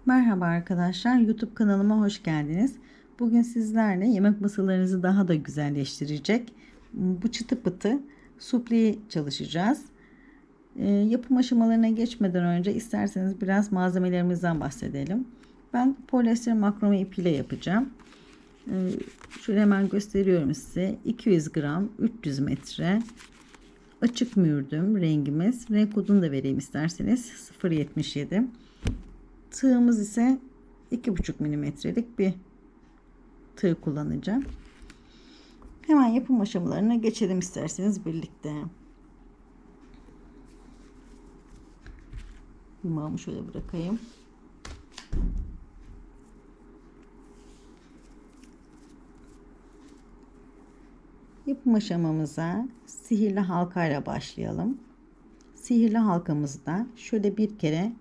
Merhaba arkadaşlar, YouTube kanalıma hoş geldiniz. Bugün sizlerle yemek masalarınızı daha da güzelleştirecek bu çıtı pıtı sufleyi çalışacağız. Yapım aşamalarına geçmeden önce isterseniz biraz malzemelerimizden bahsedelim. Ben polyester makrome ipiyle yapacağım. Şöyle hemen gösteriyorum size. 200 gram, 300 metre açık mürdüm rengimiz. Renk kodunu da vereyim isterseniz. 0.77. Tığımız ise 2,5 milimetrelik bir tığ kullanacağım. Hemen yapım aşamalarına geçelim isterseniz birlikte. Yumağımı şöyle bırakayım. Yapım aşamamıza sihirli halkayla başlayalım. Sihirli halkamızda şöyle bir kere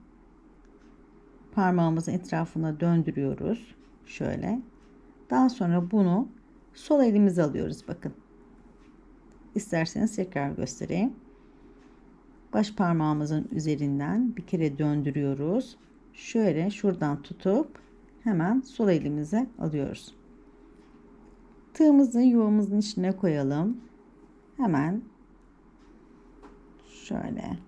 parmağımızın etrafına döndürüyoruz. Şöyle. Daha sonra bunu sol elimize alıyoruz. Bakın. İsterseniz tekrar göstereyim. Baş parmağımızın üzerinden bir kere döndürüyoruz. Şöyle şuradan tutup hemen sol elimize alıyoruz. Tığımızı yuvamızın içine koyalım. Hemen şöyle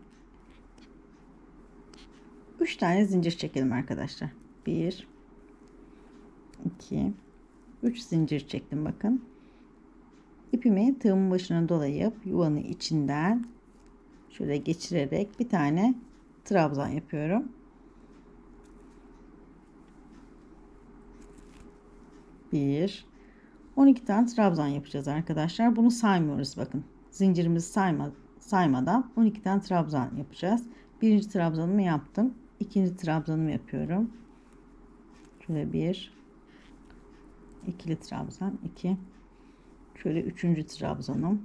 3 tane zincir çekelim arkadaşlar. 1 2 3 zincir çektim bakın. İpimi tığımın başına dolayıp yuvanın içinden şöyle geçirerek bir tane trabzan yapıyorum. 12 tane trabzan yapacağız arkadaşlar. Bunu saymıyoruz bakın. Zincirimizi saymadan 12 tane trabzan yapacağız. Birinci trabzanımı yaptım. İkinci trabzanımı yapıyorum. Şöyle bir ikili trabzan 2. Şöyle üçüncü trabzanım.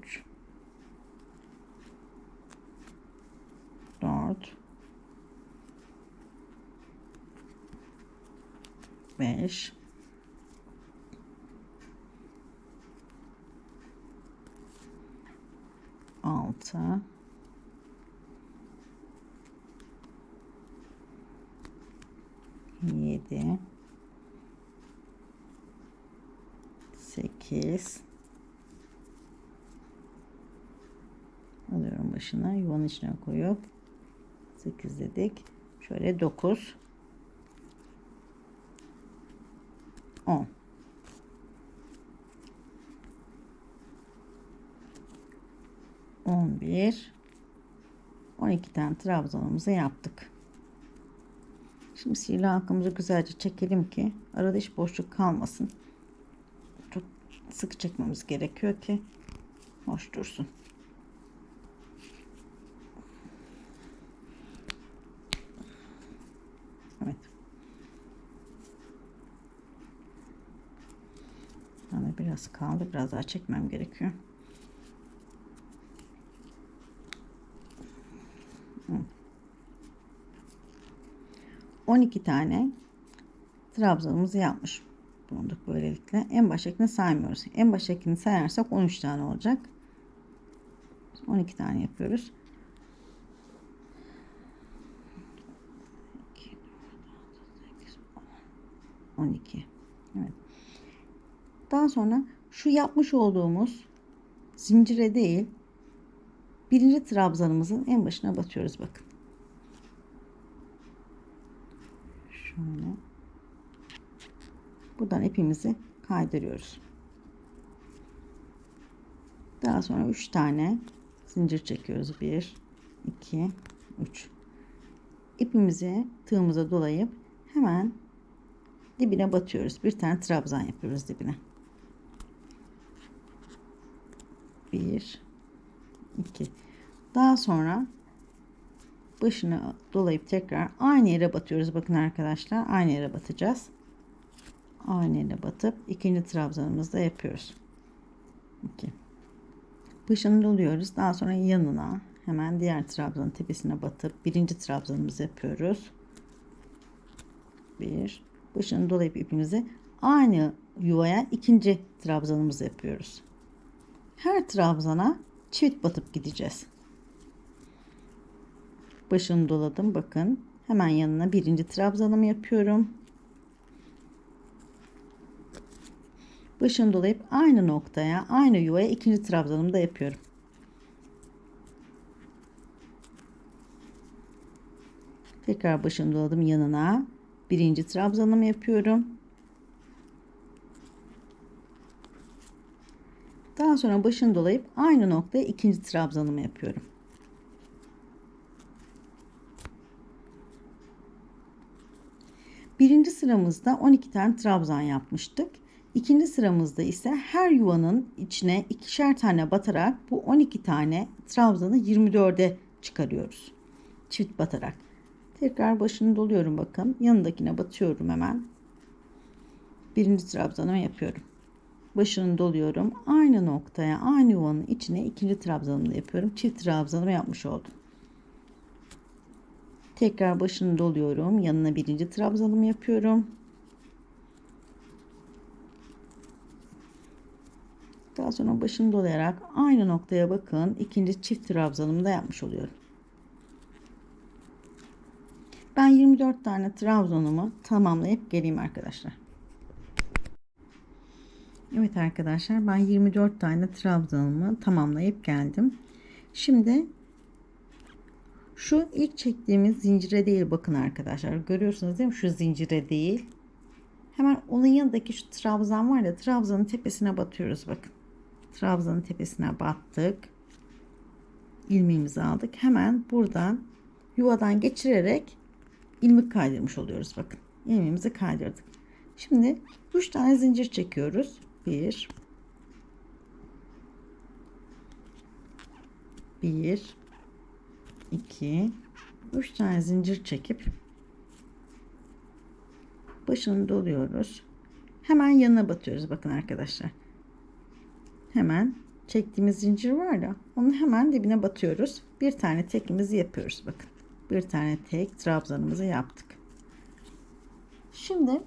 3 4 5 6 7 8 alıyorum başına, yuvanın içine koyup 8 dedik. Şöyle 9 10 11 12 tane trabzanımızı yaptık. Şimdi sihirli halkamızı güzelce çekelim ki arada hiç boşluk kalmasın. Çok sık çekmemiz gerekiyor ki hoş dursun. Evet. Yani biraz kaldı. Biraz daha çekmem gerekiyor. Hı. 12 tane trabzanımızı yapmış bulunduk böylelikle. En baştakini saymıyoruz. En baştakini sayarsak 13 tane olacak. 12 tane yapıyoruz. 12. Evet. Daha sonra şu yapmış olduğumuz zincire değil, birinci trabzanımızın en başına batıyoruz bakın. Şöyle. Buradan ipimizi kaydırıyoruz. Daha sonra 3 tane zincir çekiyoruz. 1 2 3. İpimizi tığımıza dolayıp hemen dibine batıyoruz. Bir tane trabzan yapıyoruz dibine. 1 2. Daha sonra başını dolayıp tekrar aynı yere batıyoruz. Bakın arkadaşlar, aynı yere batacağız. Aynı yere batıp ikinci trabzanımızı da yapıyoruz. 2. Başını doluyoruz. Daha sonra yanına hemen diğer trabzanın tepesine batıp birinci trabzanımızı yapıyoruz. 1. Başını dolayıp ipimizi aynı yuvaya ikinci trabzanımızı yapıyoruz. Her trabzana çift batıp gideceğiz. Başını doladım. Bakın hemen yanına birinci trabzanımı yapıyorum. Başını dolayıp aynı noktaya, aynı yuvaya ikinci trabzanımı da yapıyorum. Tekrar başını doladım, yanına birinci trabzanımı yapıyorum. Daha sonra başını dolayıp aynı noktaya ikinci trabzanımı yapıyorum. Birinci sıramızda 12 tane trabzan yapmıştık. İkinci sıramızda ise her yuvanın içine ikişer tane batarak bu 12 tane trabzanı 24'e çıkarıyoruz. Çift batarak. Tekrar başını doluyorum bakın. Yanındakine batıyorum hemen. Birinci trabzanımı yapıyorum. Başını doluyorum. Aynı noktaya, aynı yuvanın içine ikinci trabzanımı da yapıyorum. Çift trabzanımı yapmış oldum. Tekrar başını doluyorum. Yanına birinci trabzanımı yapıyorum. Daha sonra başını dolayarak aynı noktaya bakın. İkinci çift trabzanımı da yapmış oluyorum. Ben 24 tane trabzanımı tamamlayıp geleyim arkadaşlar. Evet arkadaşlar, ben 24 tane trabzanımı tamamlayıp geldim. Şimdi şu ilk çektiğimiz zincire değil, bakın arkadaşlar, görüyorsunuz değil mi? Şu zincire değil. Hemen onun yanındaki şu trabzan var ya, trabzanın tepesine batıyoruz bakın. Trabzanın tepesine battık. İlmeğimizi aldık. Hemen buradan yuvadan geçirerek ilmek kaydırmış oluyoruz bakın. İlmeğimizi kaydırdık. Şimdi 3 tane zincir çekiyoruz. 1 2 3 tane zincir çekip başını doluyoruz. Hemen yanına batıyoruz bakın arkadaşlar. Hemen çektiğimiz zincir var ya, onu hemen dibine batıyoruz. Bir tane tekimizi yapıyoruz bakın. Bir tane tek trabzanımızı yaptık. Şimdi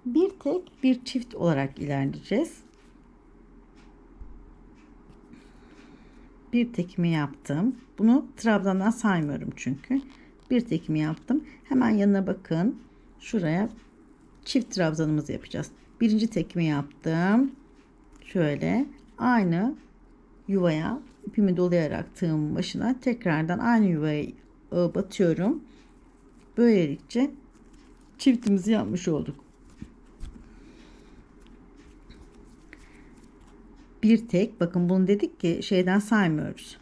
bir tek bir çift olarak ilerleyeceğiz. Bir tekimi yaptım. Bunu trabzandan saymıyorum çünkü. Bir tekimi yaptım. Hemen yanına bakın. Şuraya çift trabzanımızı yapacağız. Birinci tekimi yaptım. Şöyle aynı yuvaya ipimi dolayarak tığımın başına tekrardan aynı yuvaya batıyorum. Böylelikle çiftimizi yapmış olduk. Bir tek, bakın bunu dedik ki şeyden saymıyoruz.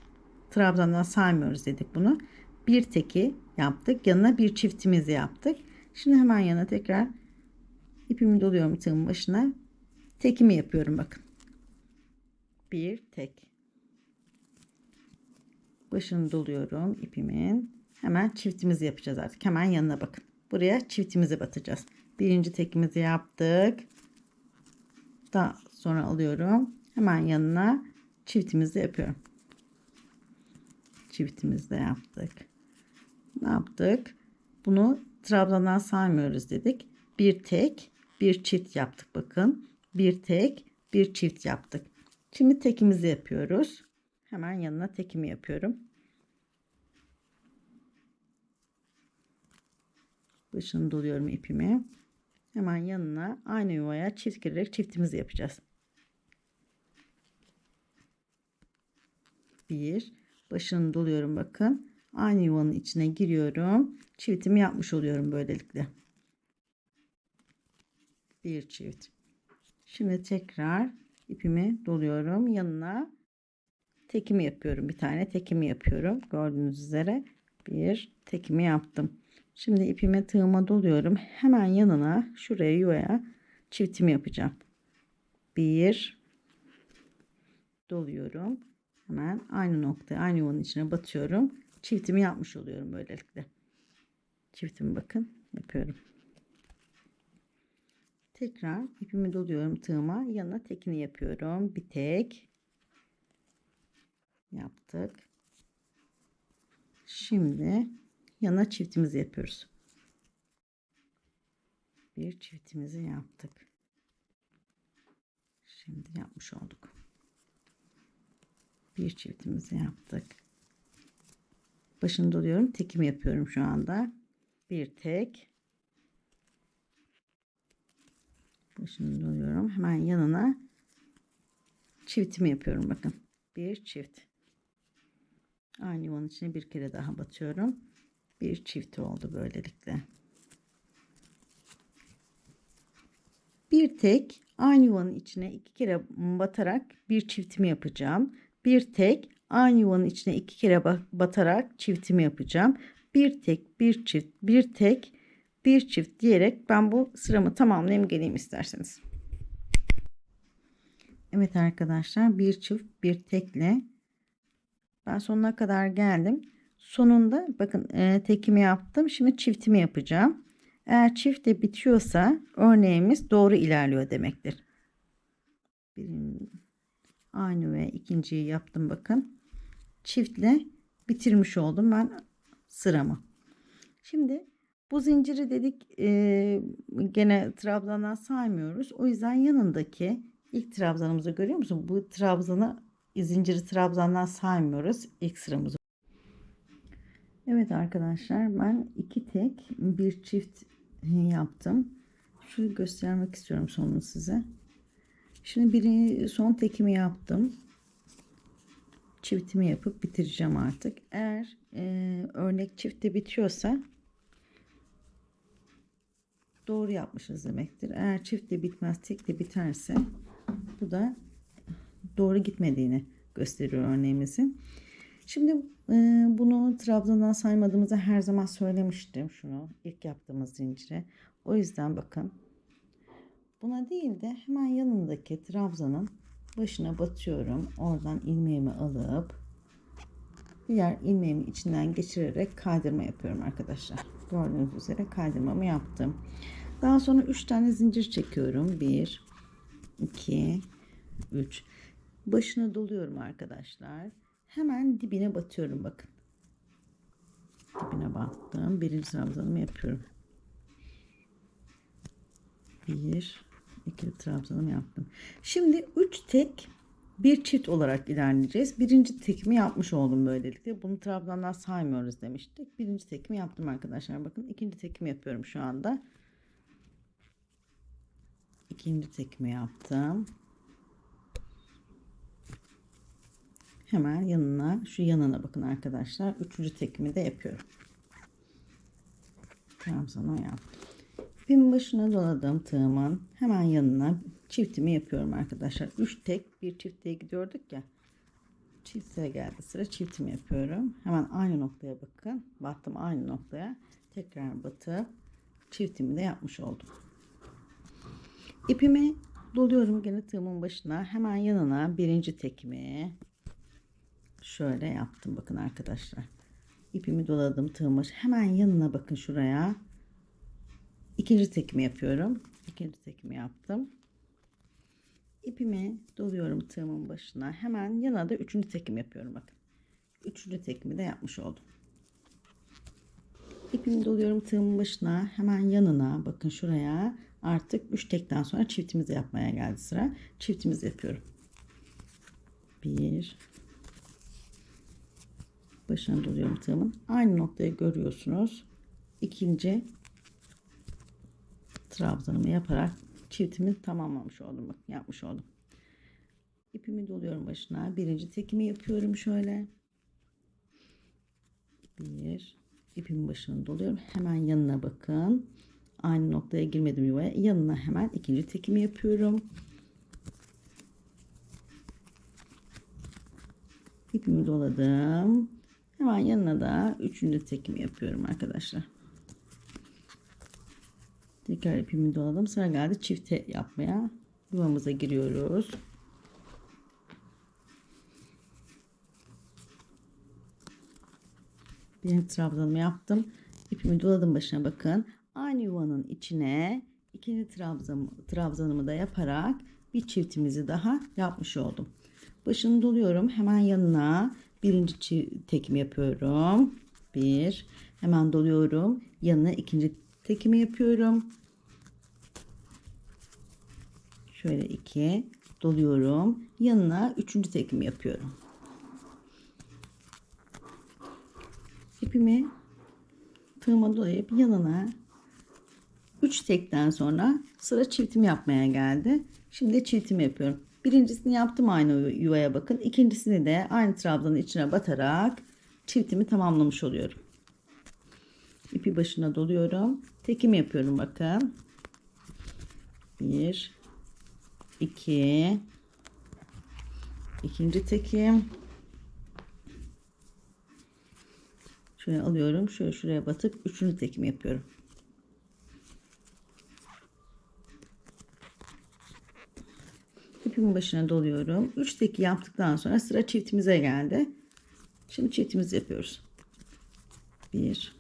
Trabzandan saymıyoruz dedik bunu. Bir teki yaptık. Yanına bir çiftimizi yaptık. Şimdi hemen yana tekrar ipimi doluyorum tığımın başına. Tekimi yapıyorum bakın. Bir tek. Başını doluyorum ipimin. Hemen çiftimizi yapacağız artık. Hemen yanına bakın. Buraya çiftimizi batacağız. Birinci tekimizi yaptık. Daha sonra alıyorum. Hemen yanına çiftimizi yapıyorum. Çiftimizi de yaptık. Ne yaptık? Bunu trabzandan saymıyoruz dedik. Bir tek, bir çift yaptık bakın. Bir tek, bir çift yaptık. Şimdi tekimizi yapıyoruz. Hemen yanına tekimi yapıyorum. Başını doluyorum ipimi. Hemen yanına aynı yuvaya çift girerek çiftimizi yapacağız. Bir, başını doluyorum bakın. Aynı yuvanın içine giriyorum. Çiftimi yapmış oluyorum böylelikle. Bir çift. Şimdi tekrar ipimi doluyorum. Yanına tekimi yapıyorum. Bir tane tekimi yapıyorum. Gördüğünüz üzere bir tekimi yaptım. Şimdi ipimi tığıma doluyorum. Hemen yanına şuraya yuvaya çiftimi yapacağım. Bir doluyorum. Hemen aynı noktaya, aynı yuvanın içine batıyorum. Çiftimi yapmış oluyorum böylelikle. Çiftimi bakın yapıyorum. Tekrar ipimi doluyorum tığıma. Yanına tekini yapıyorum. Bir tek yaptık. Şimdi yana çiftimizi yapıyoruz. Bir çiftimizi yaptık. Şimdi yapmış olduk. Bir çiftimizi yaptık. Başını doluyorum. Tekimi yapıyorum şu anda. Bir tek. Başını doluyorum. Hemen yanına çiftimi yapıyorum. Bakın. Bir çift. Aynı yuvanın içine bir kere daha batıyorum. Bir çift oldu böylelikle. Bir tek aynı yuvanın içine iki kere batarak bir çiftimi yapacağım. Bir tek aynı yuvanın içine iki kere batarak çiftimi yapacağım. Bir tek, bir çift, bir tek, bir çift diyerek ben bu sıramı tamamlayayım geleyim isterseniz. Evet arkadaşlar, bir çift bir tekle ben sonuna kadar geldim. Sonunda bakın tekimi yaptım. Şimdi çiftimi yapacağım. Eğer çift de bitiyorsa örneğimiz doğru ilerliyor demektir. Aynı ve ikinciyi yaptım bakın. Çiftle bitirmiş oldum ben sıramı. Şimdi bu zinciri dedik gene trabzandan saymıyoruz. O yüzden yanındaki ilk trabzanımızı görüyor musun? Bu trabzanı zinciri trabzandan saymıyoruz. İlk sıramızı. Evet arkadaşlar, ben iki tek bir çift yaptım. Şunu göstermek istiyorum sonunu size. Şimdi son tekimi yaptım. Çiftimi yapıp bitireceğim artık. Eğer örnek çiftte bitiyorsa doğru yapmışız demektir. Eğer çiftte bitmez, tek de biterse bu da doğru gitmediğini gösteriyor örneğimizin. Şimdi bunu trabzandan saymadığımızı her zaman söylemiştim, şunu ilk yaptığımız zincire. O yüzden bakın, buna değil de hemen yanındaki trabzanın başına batıyorum. Oradan ilmeğimi alıp diğer ilmeğimi içinden geçirerek kaydırma yapıyorum arkadaşlar. Gördüğünüz üzere kaydırmamı yaptım. Daha sonra 3 tane zincir çekiyorum. 1 2 3. Başına doluyorum arkadaşlar. Hemen dibine batıyorum bakın. Dibine battım. Birinci trabzanımı yapıyorum. 1 2 trabzanımı yaptım. Şimdi 3 tek bir çift olarak ilerleyeceğiz. Birinci tekimi yapmış oldum böylelikle. Bunu trabzandan saymıyoruz demiştik. Birinci tekimi yaptım arkadaşlar. Bakın ikinci tekimi yapıyorum şu anda. İkinci tekimi yaptım. Hemen yanına, şu yanına bakın arkadaşlar. Üçüncü tekimi de yapıyorum. Trabzanı yaptım. İpimin başına doladığım tığımın hemen yanına çiftimi yapıyorum arkadaşlar. 3 tek bir çiftliğe gidiyorduk ya. Çiftliğe geldi sıra, çiftimi yapıyorum. Hemen aynı noktaya bakın. Battım aynı noktaya. Tekrar batıp çiftimi de yapmış oldum. İpimi doluyorum gene tığımın başına. Hemen yanına birinci tekimi şöyle yaptım bakın arkadaşlar. İpimi doladım tığımın hemen yanına bakın şuraya. İkinci tekimi yapıyorum. İkinci tekimi yaptım. İpimi doluyorum tığımın başına. Hemen yana da üçüncü tekim yapıyorum bakın. Üçüncü tekimi de yapmış oldum. İpimi doluyorum tığımın başına. Hemen yanına bakın şuraya. Artık 3 tekten sonra çiftimizi yapmaya geldi sıra. Çiftimizi yapıyorum. 1 başına doluyorum tığımın. Aynı noktayı görüyorsunuz. İkinci trabzanımı yaparak çiftimi tamamlamış oldum. Bakın yapmış oldum. İpimi doluyorum başına. Birinci tekimi yapıyorum şöyle. 1 ipimin başına doluyorum. Hemen yanına bakın. Aynı noktaya girmedim yuvaya. Yanına hemen ikinci tekimi yapıyorum. İpimi doladım. Hemen yanına da üçüncü tekimi yapıyorum arkadaşlar. Tekrar ipimi doladım. Sıra geldi çifte yapmaya. Yuvamıza giriyoruz. Birinci trabzanımı yaptım. İpimi doladım başına bakın. Aynı yuvanın içine ikinci trabzanımı da yaparak bir çiftimizi daha yapmış oldum. Başını doluyorum. Hemen yanına birinci tekimi yapıyorum. 1. Hemen doluyorum. Yanına ikinci tekimi yapıyorum. Şöyle 2 doluyorum. Yanına üçüncü tekimi yapıyorum. ipimi tığıma dolayıp yanına 3 tekten sonra sıra çiftim yapmaya geldi. Şimdi çiftimi yapıyorum. Birincisini yaptım aynı yuvaya bakın. İkincisini de aynı trabzanın içine batarak çiftimi tamamlamış oluyorum. İpi başına doluyorum. Tekimi yapıyorum bakın. 1 2 ikinci tekim. Şöyle alıyorum. Şuraya batıp üçüncü tekimi yapıyorum. İpimin başına doluyorum. 3 teki yaptıktan sonra sıra çiftimize geldi. Şimdi çiftimizi yapıyoruz. 1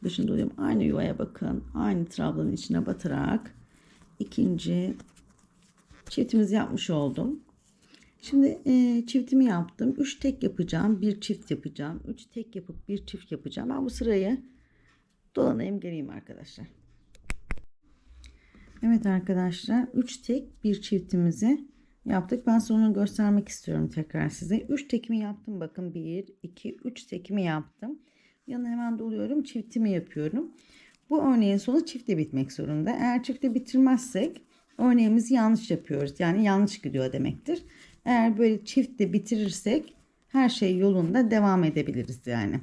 başına doluyorum. Aynı yuvaya bakın. Aynı trabzanın içine batarak ikinci çiftimizi yapmış oldum. Şimdi çiftimi yaptım. 3 tek yapacağım. Bir çift yapacağım. 3 tek yapıp bir çift yapacağım. Ben bu sırayı dolanayım geleyim arkadaşlar. Evet arkadaşlar, 3 tek bir çiftimizi yaptık. Ben sonra göstermek istiyorum tekrar size. 3 tekimi yaptım. Bakın 1 2 3 tekimi yaptım. Yanına hemen doluyorum. Çiftimi yapıyorum. Bu örneğin sonu çiftle bitmek zorunda. Eğer çiftle bitirmezsek örneğimizi yanlış yapıyoruz. Yani yanlış gidiyor demektir. Eğer böyle çiftle bitirirsek her şey yolunda devam edebiliriz yani.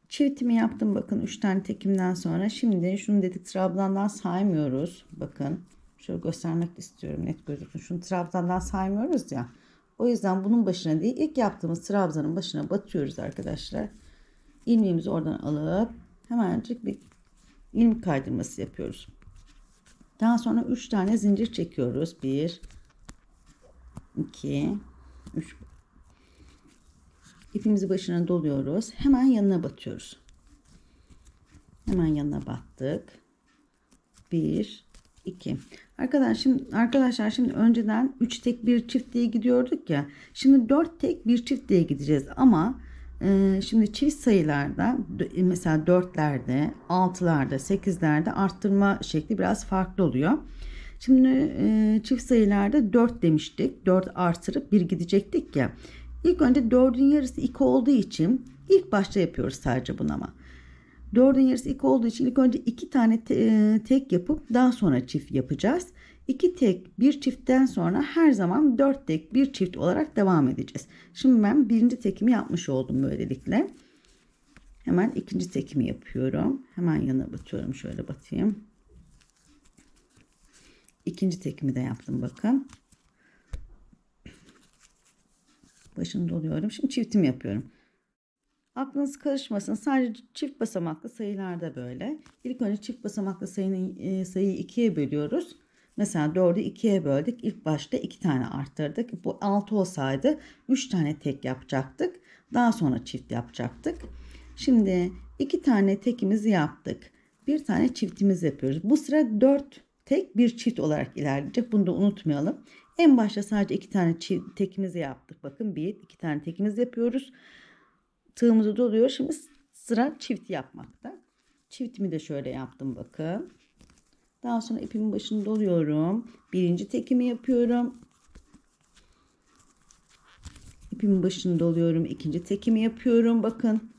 Çiftimi yaptım bakın 3 tane tekimden sonra. Şimdi şunu dedik trabzandan saymıyoruz. Bakın şöyle göstermek istiyorum net gözüksün. Şunu trabzandan saymıyoruz ya. O yüzden bunun başına değil ilk yaptığımız trabzanın başına batıyoruz arkadaşlar. İlmeğimizi oradan alıp hemencik bir ilmek kaydırması yapıyoruz. Daha sonra 3 tane zincir çekiyoruz. 1 2 3 İpimizi başına doluyoruz. Hemen yanına batıyoruz. Hemen yanına battık. 1 2 Arkadaşlar şimdi önceden 3 tek bir çift diye gidiyorduk ya. Şimdi 4 tek bir çift diye gideceğiz ama şimdi çift sayılarda mesela 4'lerde, 6'larda, 8'lerde arttırma şekli biraz farklı oluyor. Şimdi çift sayılarda 4 demiştik. 4 artırıp 1 gidecektik ya. İlk önce 4'ün yarısı 2 olduğu için ilk başta yapıyoruz sadece bunu ama. 4'ün yarısı 2 olduğu için ilk önce 2 tane tek yapıp daha sonra çift yapacağız. 2 tek bir çiftten sonra her zaman 4 tek bir çift olarak devam edeceğiz. Şimdi ben birinci tekimi yapmış oldum böylelikle. Hemen ikinci tekimi yapıyorum. Hemen yana batıyorum. Şöyle batayım. İkinci tekimi de yaptım bakın. Başını doluyorum. Şimdi çiftimi yapıyorum. Aklınız karışmasın. Sadece çift basamaklı sayılarda böyle. İlk önce çift basamaklı sayıyı 2'ye bölüyoruz. Mesela 4'ü 2'ye böldük. İlk başta 2 tane arttırdık. Bu 6 olsaydı 3 tane tek yapacaktık. Daha sonra çift yapacaktık. Şimdi 2 tane tekimizi yaptık. Bir tane çiftimiz yapıyoruz. Bu sıra 4 tek bir çift olarak ilerleyecek. Bunu da unutmayalım. En başta sadece 2 tane tekimizi yaptık. Bakın 2 tane tekimiz yapıyoruz. Tığımızı doluyor. Şimdi sıra çift yapmakta. Çiftimi de şöyle yaptım bakın. Daha sonra ipimin başını doluyorum. Birinci tekimi yapıyorum. İpimin başını doluyorum. İkinci tekimi yapıyorum. Bakın.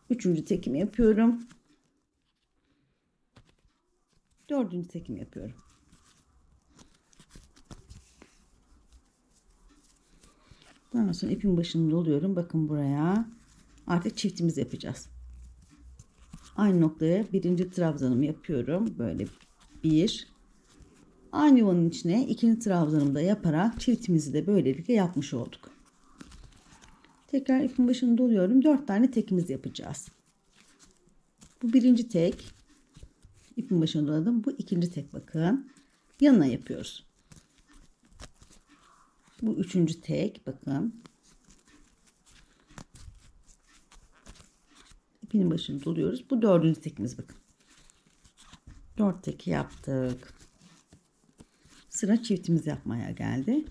Üçüncü tekimi yapıyorum. Dördüncü tekimi yapıyorum. Daha sonra ipin başını doluyorum. Bakın buraya. Artık çiftimiz yapacağız. Aynı noktaya birinci trabzanımı yapıyorum. Böyle bir. Aynı yuvanın içine ikinci trabzanımı da yaparak çiftimizi de böylelikle yapmış olduk. Tekrar ipin başını doluyorum. 4 tane tekimiz yapacağız. Bu birinci tek. İpin başına doladım. Bu ikinci tek bakın. Yanına yapıyoruz. Bu üçüncü tek bakın. İpin başını doluyoruz. Bu dördüncü tekimiz bakın. 4 teki yaptık. Sıra çiftimiz yapmaya geldi.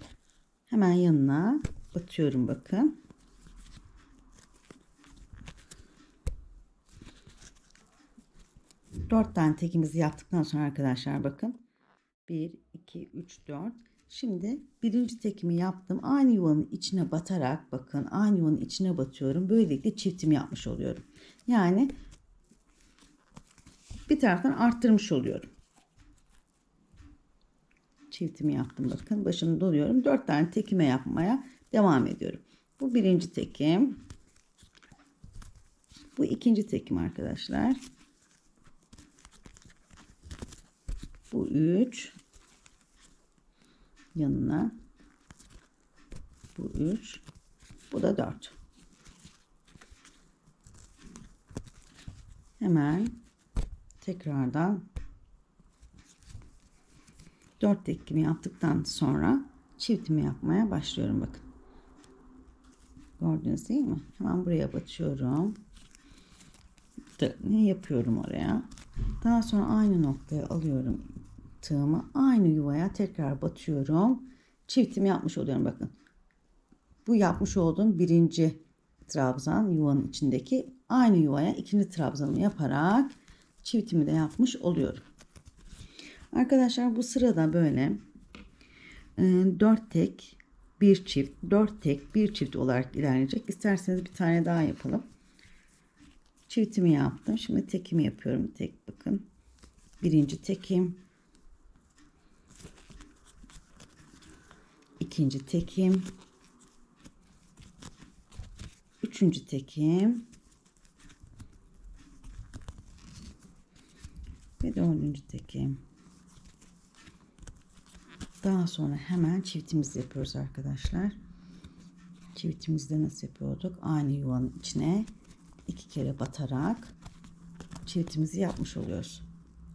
Hemen yanına batıyorum bakın. Dört tane tekimizi yaptıktan sonra arkadaşlar bakın. 1, 2, 3, 4. Şimdi birinci tekimi yaptım. Aynı yuvanın içine batarak, bakın aynı yuvanın içine batıyorum. Böylelikle çiftimi yapmış oluyorum. Yani bir taraftan arttırmış oluyorum. Çiftimi yaptım, bakın başını doluyorum. 4 tane tekime yapmaya devam ediyorum. Bu birinci tekim. Bu ikinci tekim arkadaşlar. Bu 3. Yanına. Bu 3. Bu da 4. Hemen tekrardan 4 tekimi yaptıktan sonra çiftimi yapmaya başlıyorum, bakın. Gördünüz değil mi? Hemen buraya batıyorum. Ne yapıyorum oraya? Daha sonra aynı noktaya alıyorum tığımı. Aynı yuvaya tekrar batıyorum. Çiftimi yapmış oluyorum, bakın. Bu yapmış olduğum birinci trabzan, yuvanın içindeki aynı yuvaya ikinci trabzanımı yaparak çiftimi de yapmış oluyorum. Arkadaşlar bu sırada böyle 4 tek bir çift, 4 tek bir çift olarak ilerleyecek. İsterseniz bir tane daha yapalım. Çiftimi yaptım. Şimdi tekimi yapıyorum. Tek, bakın. Birinci tekim. İkinci tekim. Üçüncü tekim. Ve dördüncü tekim. Daha sonra hemen çiftimizi yapıyoruz arkadaşlar. Çiftimizde nasıl yapıyorduk? Aynı yuvanın içine 2 kere batarak çiftimizi yapmış oluyoruz.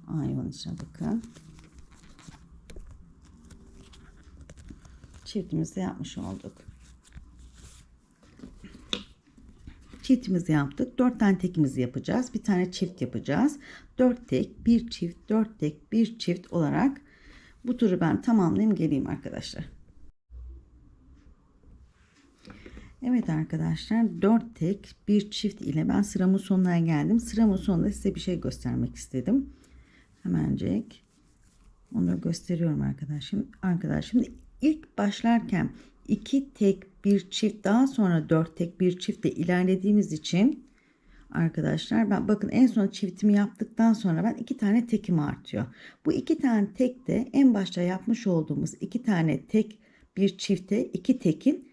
Aynı yuvanın içine bakın. Çiftimizi yapmış olduk. Çiftimizi yaptık. 4 tane tekimizi yapacağız. Bir tane çift yapacağız. 4 tek, bir çift, 4 tek, bir çift olarak bu turu ben tamamlayayım, geleyim arkadaşlar. Evet arkadaşlar, 4 tek bir çift ile ben sıramın sonuna geldim. Sıramın sonunda size bir şey göstermek istedim. Hemencik onu gösteriyorum arkadaşlar. Şimdi ilk başlarken 2 tek bir çift, daha sonra 4 tek bir çiftle ilerlediğimiz için arkadaşlar, ben bakın en son çiftimi yaptıktan sonra ben 2 tane tekim artıyor. Bu 2 tane tek de en başta yapmış olduğumuz 2 tane tek bir çifte 2 tekin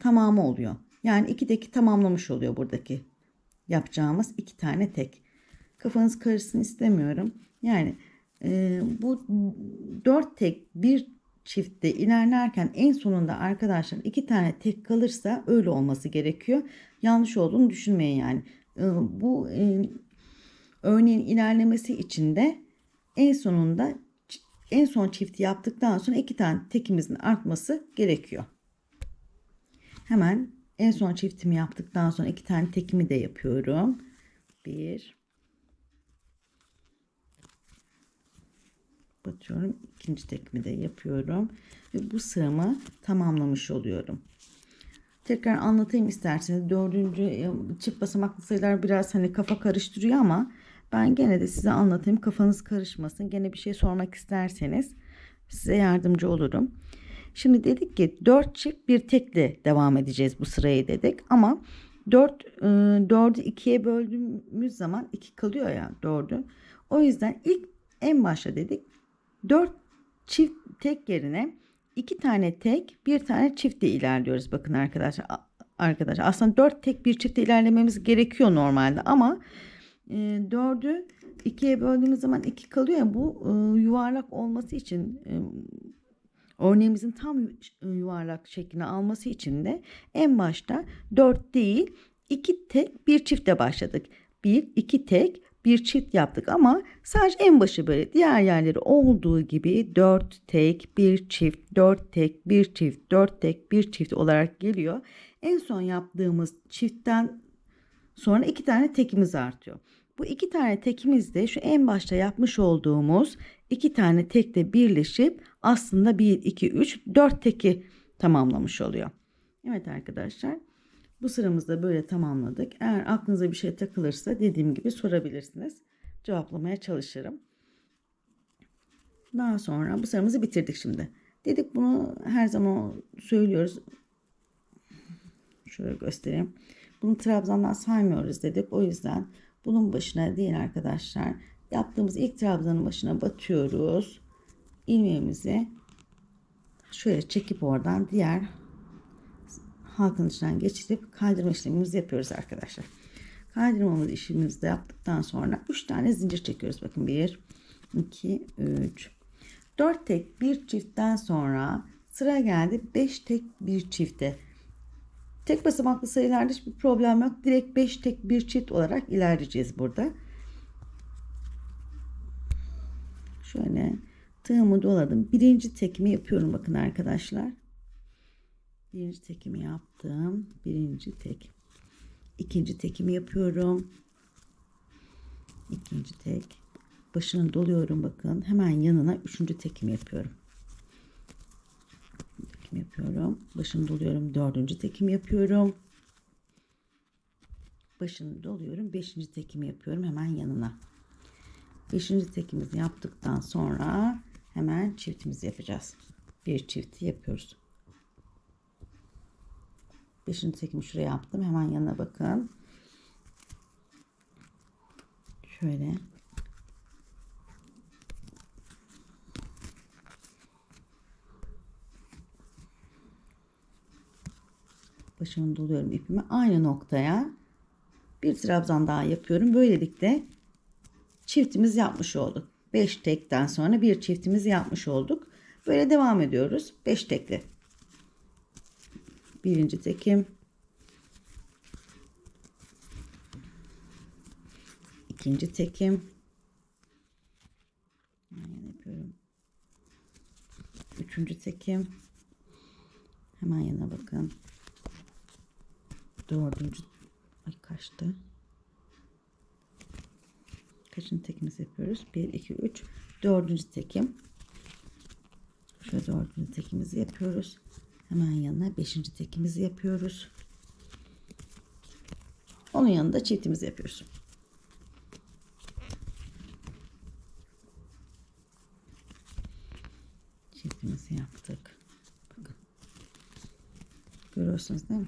tamamı oluyor. Yani 2 teki tamamlamış oluyor buradaki yapacağımız 2 tane tek. Kafanız karışsın istemiyorum. Yani bu 4 tek bir çiftte ilerlerken en sonunda arkadaşlar 2 tane tek kalırsa öyle olması gerekiyor. Yanlış olduğunu düşünmeyin yani. Bu örneğin ilerlemesi için de en son çifti yaptıktan sonra 2 tane tekimizin artması gerekiyor. Hemen en son çiftimi yaptıktan sonra 2 tane tekimi de yapıyorum. 1 batıyorum. İkinci tekimi de yapıyorum. Ve bu sıramı tamamlamış oluyorum. Tekrar anlatayım isterseniz. 4. çift basamaklı sayılar biraz hani kafa karıştırıyor ama ben gene de size anlatayım. Kafanız karışmasın. Gene bir şey sormak isterseniz size yardımcı olurum. Şimdi dedik ki 4 çift bir tekle devam edeceğiz bu sırayı dedik. Ama 4'ü 2'ye böldüğümüz zaman 2 kalıyor ya 4'ü. O yüzden ilk en başta dedik 4 çift tek yerine 2 tane tek, bir tane çiftle ilerliyoruz. Bakın arkadaşlar aslında 4 tek bir çiftle ilerlememiz gerekiyor normalde ama 4'ü 2'ye böldüğümüz zaman 2 kalıyor ya, bu yuvarlak olması için örneğimizin tam yuvarlak şeklini alması için de en başta 4 değil 2 tek bir çiftle başladık. 1 2 tek bir çift yaptık ama sadece en başı böyle, diğer yerleri olduğu gibi 4 tek bir çift, 4 tek bir çift, 4 tek bir çift olarak geliyor. En son yaptığımız çiftten sonra 2 tane tekimiz artıyor. Bu 2 tane tekimiz de şu en başta yapmış olduğumuz 2 tane tekle birleşip aslında 1 2 3 4 teki tamamlamış oluyor. Evet arkadaşlar, bu sıramızda böyle tamamladık. Eğer aklınıza bir şey takılırsa dediğim gibi sorabilirsiniz. Cevaplamaya çalışırım. Daha sonra bu sıramızı bitirdik şimdi. Dedik bunu her zaman söylüyoruz. Şöyle göstereyim. Bunu trabzandan saymıyoruz dedik. O yüzden bunun başına değil arkadaşlar. Yaptığımız ilk trabzanın başına batıyoruz. İlmeğimizi şöyle çekip oradan diğer halkanın içinden geçirip kaydırma işlemimizi yapıyoruz arkadaşlar. Kaydırmamız işimizi de yaptıktan sonra 3 tane zincir çekiyoruz. Bakın 1, 2, 3. 4 tek bir çiftten sonra sıra geldi 5 tek bir çifte. Tek basamaklı sayılarda hiçbir problem yok. Direkt 5 tek bir çift olarak ilerleyeceğiz burada. Şöyle tığımı doladım. Birinci tekimi yapıyorum bakın arkadaşlar. Birinci tekimi yaptım. Birinci tek. İkinci tekimi yapıyorum. İkinci tek. Başını doluyorum bakın. Hemen yanına üçüncü tekimi yapıyorum. Tekim yapıyorum. Başını doluyorum. Dördüncü tekimi yapıyorum. Başını doluyorum. Beşinci tekimi yapıyorum hemen yanına. Beşinci tekimizi yaptıktan sonra hemen çiftimizi yapacağız. Bir çifti yapıyoruz. Beşinci tekimi şuraya yaptım. Hemen yanına bakın. Şöyle. Başını doluyorum ipimi. Aynı noktaya bir trabzan daha yapıyorum. Böylelikle çiftimiz yapmış olduk. 5 tekten sonra bir çiftimizi yapmış olduk. Böyle devam ediyoruz. 5 tekli. Birinci tekim. İkinci tekim. Hemen yapıyorum. Üçüncü tekim. Hemen yana bakın. Dördüncü. Ay kaçtı. Kaçıncı tekimizi yapıyoruz? 1, 2, 3. Dördüncü tekim. Şöyle dördüncü tekimizi yapıyoruz. Hemen yanına beşinci tekimizi yapıyoruz. Onun yanında çiftimizi yapıyoruz. Çiftimizi yaptık. Bakın. Görüyorsunuz değil mi?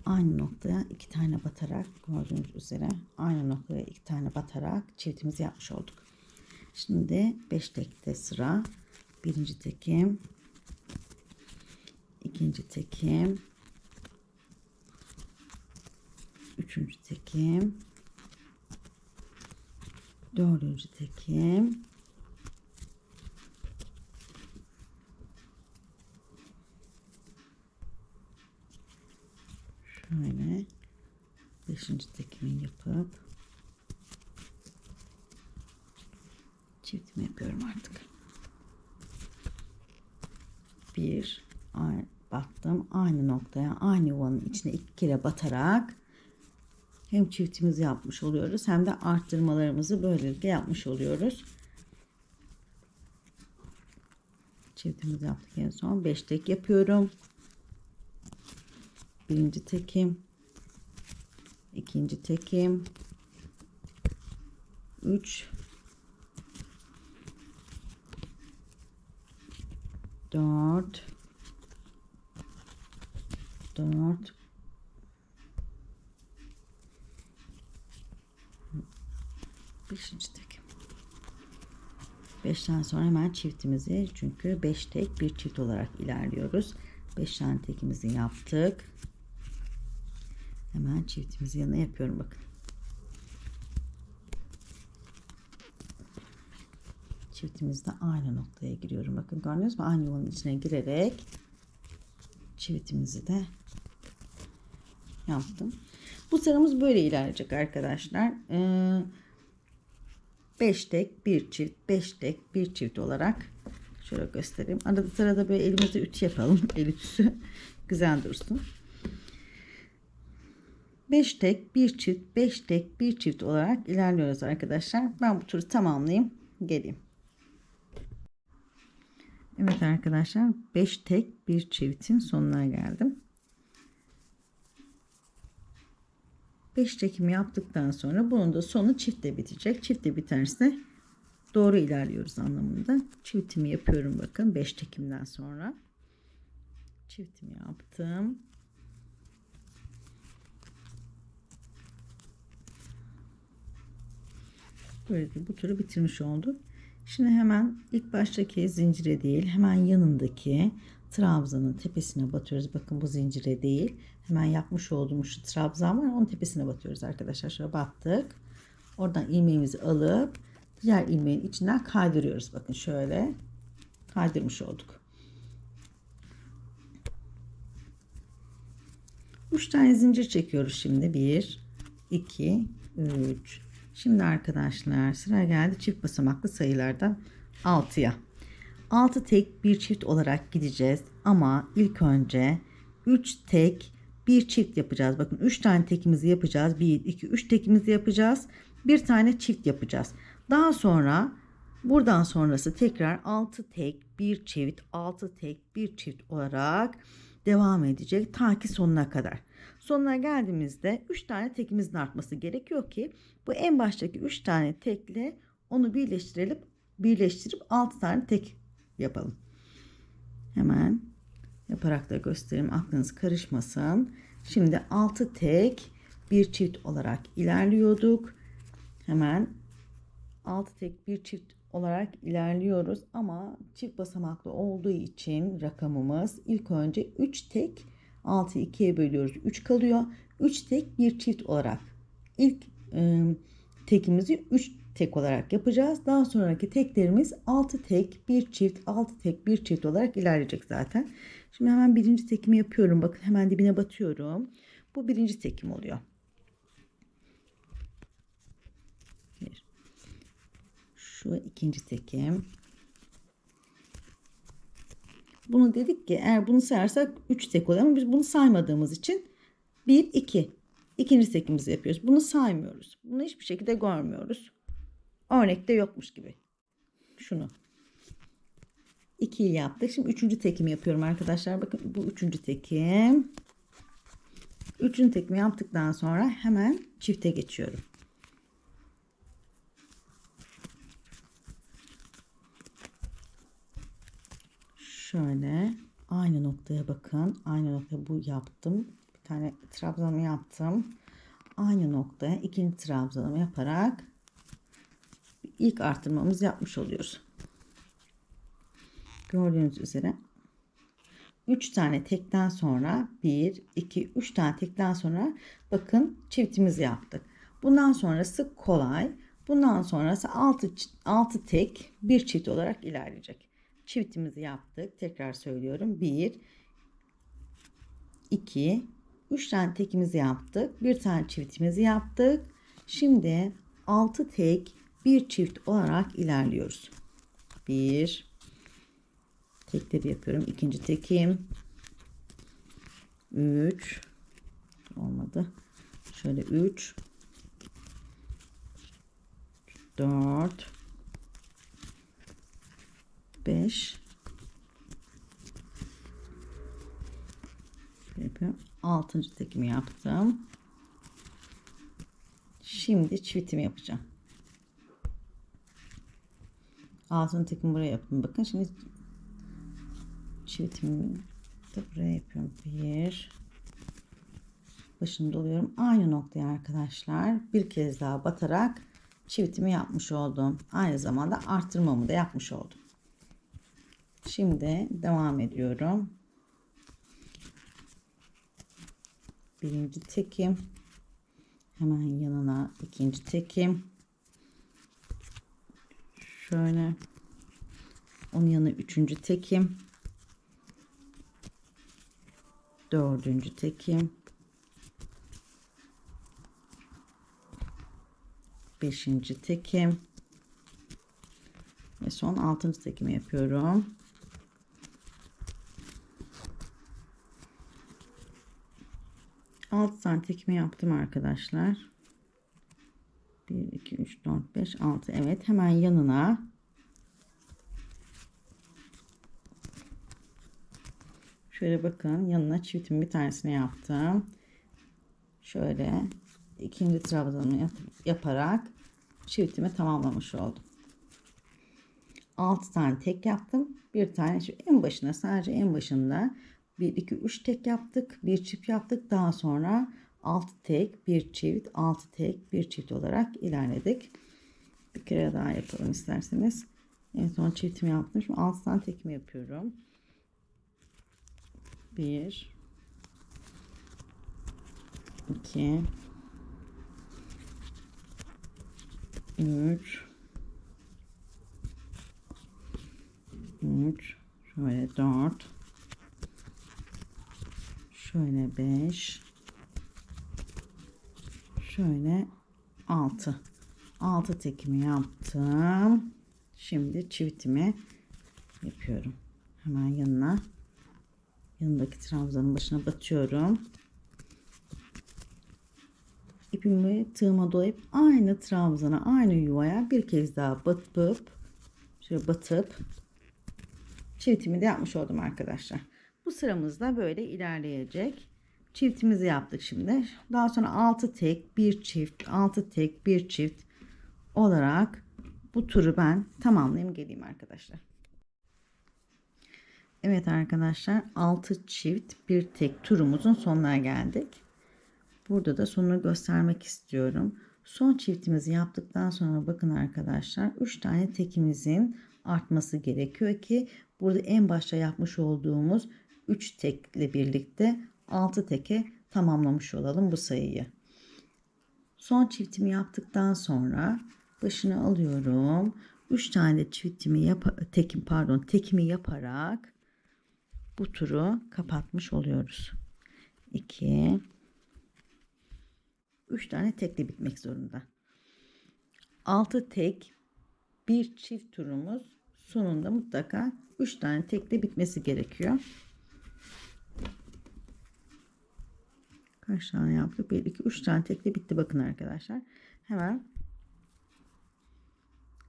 Aynı noktaya iki tane batarak gördüğünüz üzere aynı noktaya iki tane batarak çiftimizi yapmış olduk. Şimdi 5 tekte sıra. Birinci tekim, ikinci tekim, üçüncü tekim, dördüncü tekim, şöyle beşinci tekimi yapıp çiftimi yapıyorum artık. Bir battım aynı noktaya aynı yuvanın içine iki kere batarak hem çiftimizi yapmış oluyoruz hem de arttırmalarımızı böylelikle yapmış oluyoruz. Çiftimizi yaptık en son 5 tek yapıyorum. Birinci tekim, ikinci tekim, 3, 4, 5. tekim. 5'ten sonra hemen çiftimizi çünkü 5 tek bir çift olarak ilerliyoruz. 5 tane tekimizi yaptık. Hemen çiftimizi yanına yapıyorum bakın. Çiftimizde aynı noktaya giriyorum. Bakın gördünüz mü? Aynı yuvanın içine girerek çiftimizi de yaptım. Bu sıramız böyle ilerleyecek arkadaşlar. 5 tek bir çift, 5 tek bir çift olarak şöyle göstereyim. Arada sırada böyle elimizde ütü yapalım. El ütüsü güzel dursun. 5 tek bir çift, 5 tek bir çift olarak ilerliyoruz arkadaşlar. Ben bu turu tamamlayayım. Geleyim. Evet arkadaşlar 5 tek bir çiftin sonuna geldim. 5 çekimi yaptıktan sonra bunun da sonu çiftle bitecek. Çiftle biterse doğru ilerliyoruz anlamında. Çiftimi yapıyorum bakın 5 tekimden sonra. Çiftimi yaptım. Böylece bu turu bitirmiş olduk. Şimdi hemen ilk baştaki zincire değil, hemen yanındaki trabzanın tepesine batıyoruz. Bakın bu zincire değil, hemen yapmış olduğumuz şu trabzan var, onun tepesine batıyoruz arkadaşlar. Şöyle battık. Oradan ilmeğimizi alıp diğer ilmeğin içinden kaydırıyoruz. Bakın şöyle kaydırmış olduk. 3 tane zincir çekiyoruz şimdi. 1, 2, 3. Şimdi arkadaşlar sıra geldi çift basamaklı sayılardan 6'ya. 6 tek bir çift olarak gideceğiz ama ilk önce 3 tek bir çift yapacağız. Bakın 3 tane tekimizi yapacağız. 1, 2, 3 tekimizi yapacağız. Bir tane çift yapacağız. Daha sonra buradan sonrası tekrar 6 tek bir çift, 6 tek bir çift olarak devam edecek ta ki sonuna kadar. Sonuna geldiğimizde 3 tane tekimizin artması gerekiyor ki bu en baştaki 3 tane tekle onu birleştirip 6 tane tek yapalım. Hemen yaparak da göstereyim, aklınız karışmasın. Şimdi 6 tek bir çift olarak ilerliyorduk. Hemen 6 tek bir çift olarak ilerliyoruz ama çift basamaklı olduğu için rakamımız ilk önce 3 tek, 6'yı 2'ye bölüyoruz, 3 kalıyor. 3 tek bir çift olarak ilk tekimizi 3 tek olarak yapacağız. Daha sonraki teklerimiz 6 tek bir çift, 6 tek bir çift olarak ilerleyecek zaten. Şimdi hemen birinci tekimi yapıyorum. Bakın hemen dibine batıyorum. Bu birinci tekim oluyor. Şu ikinci tekim. Bunu dedik ki eğer bunu sayarsak 3 tek oluyor ama biz bunu saymadığımız için 1, 2. İkinci tekimizi yapıyoruz. Bunu saymıyoruz. Bunu hiçbir şekilde görmüyoruz. Örnekte yokmuş gibi. Şunu. 2'yi yaptık. Şimdi üçüncü tekimi yapıyorum arkadaşlar. Bakın bu üçüncü tekim. Üçüncü tekimi yaptıktan sonra hemen çifte geçiyorum. Şöyle aynı noktaya bakın. Aynı noktaya bu yaptım. Bir tane trabzanımı yaptım. Aynı noktaya ikinci trabzanımı yaparak ilk artırmamızı yapmış oluyoruz. Gördüğünüz üzere 3 tane tekten sonra 1, 2, 3 tane tekten sonra bakın çiftimizi yaptık. Bundan sonrası kolay. Bundan sonrası 6 tek bir çift olarak ilerleyecek. Çiftimizi yaptık. Tekrar söylüyorum. 1, 2, 3 tane tekimizi yaptık. Bir tane çiftimizi yaptık. Şimdi 6 tek bir çift olarak ilerliyoruz. 1, tekleri yapıyorum. İkinci tekim. 3, olmadı. Şöyle 3, 4, 5 yapıyorum. 6. tekimi yaptım. Şimdi çiftimi yapacağım. 6. tekimi buraya yaptım. Bakın şimdi çiftimi de buraya yapıyorum. 1, başını doluyorum. Aynı noktaya arkadaşlar bir kez daha batarak çiftimi yapmış oldum. Aynı zamanda arttırmamı da yapmış oldum. Şimdi devam ediyorum. Birinci tekim. Hemen yanına ikinci tekim. Şöyle. Onun yanına üçüncü tekim. Dördüncü tekim. Beşinci tekim. Ve son 6. tekimi yapıyorum. Altı tane tekimi yaptım arkadaşlar. 1, 2, 3, 4, 5, 6. Evet, hemen yanına şöyle bakın, yanına çiftimin bir tanesini yaptım. Şöyle ikinci trabzanımı yaparak çiftimi tamamlamış oldum. 6 tane tek yaptım. Bir tane şu en başına, sadece en başında 1 2 3 tek yaptık. Bir çift yaptık. Daha sonra 6 tek, bir çift, 6 tek, bir çift olarak ilerledik. Bir kere daha yapalım isterseniz. En son çiftimi yaptım. Şimdi 6 tane tekimi yapıyorum. 1 2 3 şöyle 4, şöyle 5, şöyle 6 tekimi yaptım. Şimdi çiftimi yapıyorum. Hemen yanındaki trabzanın başına batıyorum. İpimi tığıma dolayıp aynı trabzana, aynı yuvaya bir kez daha batıp çiftimi de yapmış oldum arkadaşlar. Bu sıramızda böyle ilerleyecek. Çiftimizi yaptık şimdi. Daha sonra 6 tek, bir çift, 6 tek, bir çift olarak bu turu ben tamamlayayım geleyim arkadaşlar. Evet arkadaşlar, 6 çift, bir tek turumuzun sonuna geldik. Burada da sonunu göstermek istiyorum. Son çiftimizi yaptıktan sonra bakın arkadaşlar, 3 tane tekimizin artması gerekiyor ki burada en başta yapmış olduğumuz 3 tekle birlikte 6 teke tamamlamış olalım bu sayıyı. Son çiftimi yaptıktan sonra başını alıyorum. 3 tane tekimi yaparak bu turu kapatmış oluyoruz. 2 3 tane tekle bitmek zorunda. 6 tek, bir çift turumuz sonunda mutlaka 3 tane tekle bitmesi gerekiyor. Kaç tane yaptık? 1 2 3 tane tekle bitti bakın arkadaşlar. Hemen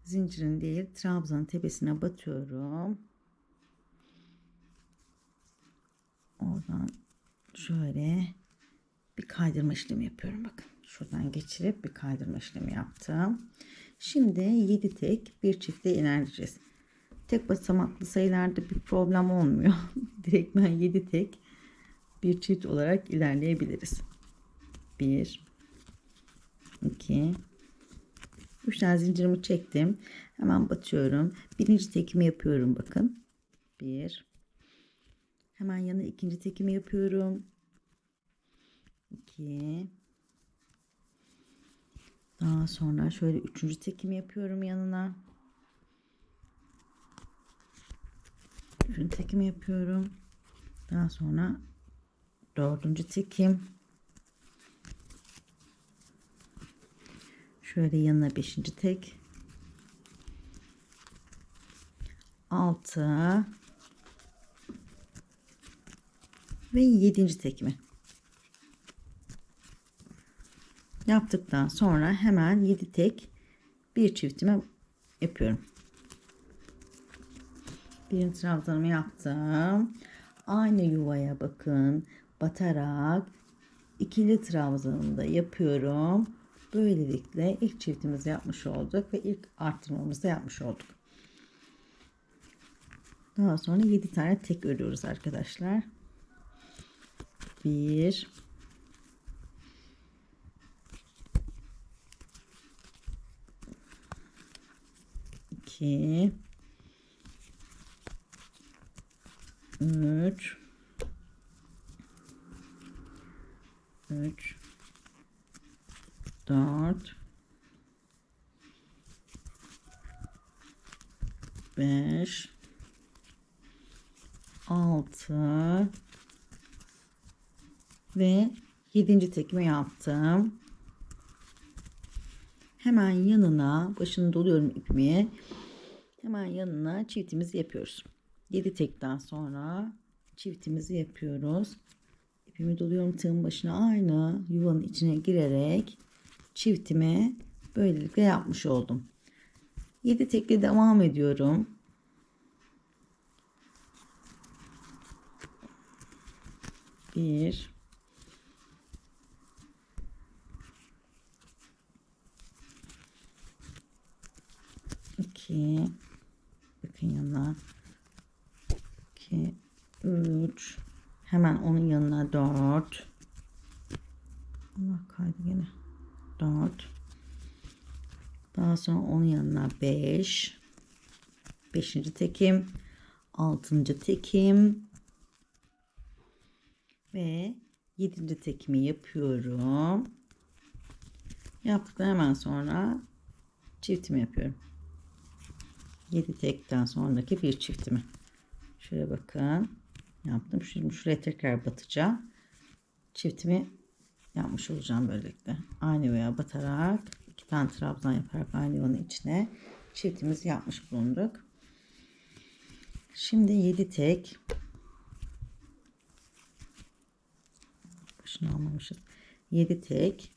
zincirin değil, trabzanın tepesine batıyorum. Oradan şöyle bir kaydırma işlemi yapıyorum bakın. Şuradan geçirip bir kaydırma işlemi yaptım. Şimdi 7 tek, bir çiftle ilerleyeceğiz. Tek basamaklı sayılarda bir problem olmuyor. Direkt ben 7 tek, bir çift olarak ilerleyebiliriz. 1 2 3 tane zincirimi çektim. Hemen batıyorum. Birinci tekimi yapıyorum bakın. 1 Hemen yanına ikinci tekimi yapıyorum. 2 Daha sonra şöyle üçüncü tekimi yapıyorum yanına. Üçüncü tekimi yapıyorum. Daha sonra dördüncü tekim. Şöyle yanına beşinci tek. 6 ve 7. tekimi yaptıktan sonra hemen 7 tek, bir çiftime yapıyorum. Birinci trabzanımı yaptım. Aynı yuvaya bakın batarak ikili trabzanımı da yapıyorum. Böylelikle ilk çiftimizi yapmış olduk ve ilk arttırmamızı da yapmış olduk. Daha sonra 7 tane tek örüyoruz arkadaşlar. 1 2 3 4 5 6 ve 7. tekimi yaptım. Hemen yanına başını doluyorum ipimi. Hemen yanına çiftimizi yapıyoruz. 7 tekten sonra çiftimizi yapıyoruz. İpimi doluyorum tığın başına, aynı yuvanın içine girerek çiftimi böylelikle yapmış oldum. 7 tekle devam ediyorum. 1 2 bakın yanına. 2, 3. Hemen onun yanına 4. Allah kaydı gene. 4. Daha sonra onun yanına 5. 5. tekim. 6. tekim. Ve 7. tekimi yapıyorum. Yaptıktan hemen sonra çiftimi yapıyorum. 7 tekten sonraki bir çiftimi. Şöyle bakın. Yaptım. Şimdi şuraya tekrar batacağım. Çiftimi yapmış olacağım böylelikle. Aynı yuvaya batarak 2 tane trabzan yaparak aynı yuvanın içine çiftimizi yapmış bulunduk. Şimdi 7 tek. Başını almamışız. 7 tek.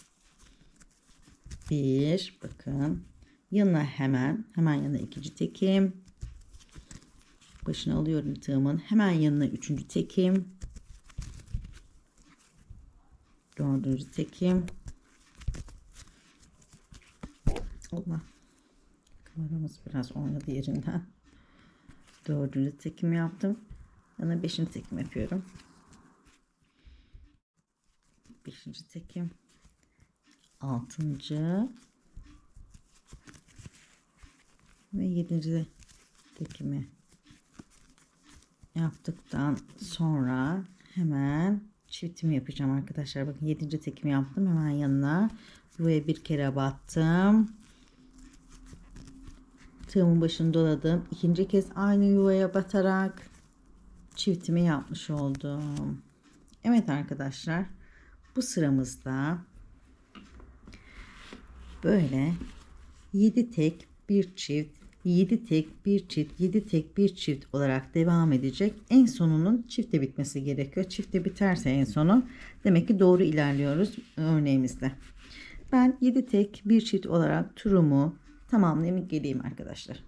1 bakın. Yanına hemen yanına 2. tekim. Başını alıyorum tığımın. Hemen yanına 3. tekim. 4. tekim. Allah. Kameramız biraz oynadı yerinden. 4. tekim yaptım. Yana 5. tekim yapıyorum. 5. tekim. 6. ve 7. tekimi yaptıktan sonra hemen çiftimi yapacağım arkadaşlar. Bakın 7. tekimi yaptım. Hemen yanına yuvaya bir kere battım. Tığımın başını doladım. İkinci kez aynı yuvaya batarak çiftimi yapmış oldum. Evet arkadaşlar, bu sıramızda böyle 7 tek bir çift, 7 tek bir çift, 7 tek bir çift olarak devam edecek. En sonunun çifte bitmesi gerekiyor. Çifte biterse en sonu demek ki doğru ilerliyoruz örneğimizde. Ben 7 tek bir çift olarak turumu tamamlayayım geleyim arkadaşlar.